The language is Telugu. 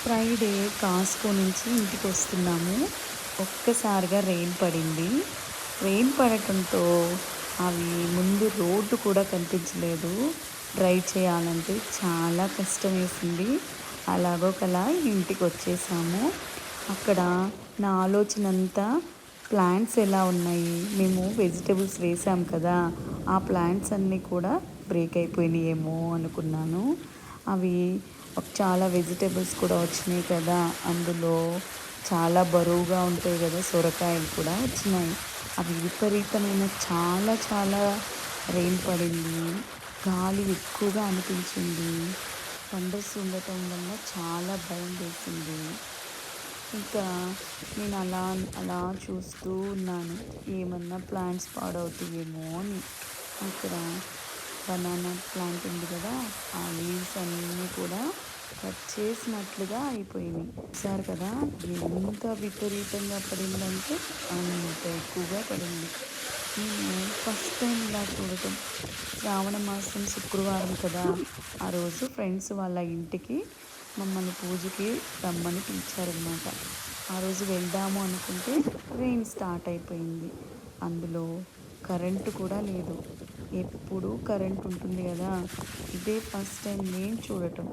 ఫ్రైడే కాస్కో నుంచి ఇంటికి వస్తున్నాము. ఒక్కసారిగా రెయిన్ పడింది. రెయిన్ పడటంతో అవి ముందు రోడ్డు కూడా కనిపించలేదు. డ్రైవ్ చేయాలంటే చాలా కష్టం వేసింది. అలాగోకలా ఇంటికి వచ్చేసాము. అక్కడ నా ఆలోచన అంతా ప్లాంట్స్ ఎలా ఉన్నాయి, మేము వెజిటబుల్స్ వేసాం కదా, ఆ ప్లాంట్స్ అన్నీ కూడా బ్రేక్ అయిపోయినాయేమో అనుకున్నాను. అవి చాలా వెజిటేబుల్స్ కూడా వచ్చినాయి కదా, అందులో చాలా బరువుగా ఉంటాయి కదా, సొరకాయలు కూడా వచ్చినాయి. అవి విపరీతమైన చాలా చాలా రెయిన్ పడింది. గాలి ఎక్కువగా అనిపించింది. థండర్స్ ఉండటం వల్ల చాలా భయం వేసింది. ఇంకా నేను అలా అలా చూస్తూ ఉన్నాను, ఏమన్నా ప్లాంట్స్ పాడవుతాయేమో అని. అక్కడ బనానా ప్లాంట్ ఉంది కదా, ఆ లీవ్స్ అన్నీ కూడా కట్ చేసినట్లుగా అయిపోయినాయి. చూసారు కదా, ఎంత విపరీతంగా పడిందంటే అంత ఎక్కువగా పడింది. నేను ఫస్ట్ టైం ఇలా చూడటం. శ్రావణ మాసం శుక్రవారం కదా, ఆ రోజు ఫ్రెండ్స్ వాళ్ళ ఇంటికి మమ్మల్ని పూజకి రమ్మని పిలిచారనమాట. ఆ రోజు వెళ్దాము అనుకుంటే రెయిన్ స్టార్ట్ అయిపోయింది. అందులో కరెంటు కూడా లేదు. ఎప్పుడూ కరెంట్ ఉంటుంది కదా, ఇదే ఫస్ట్ టైం నేను చూడటం.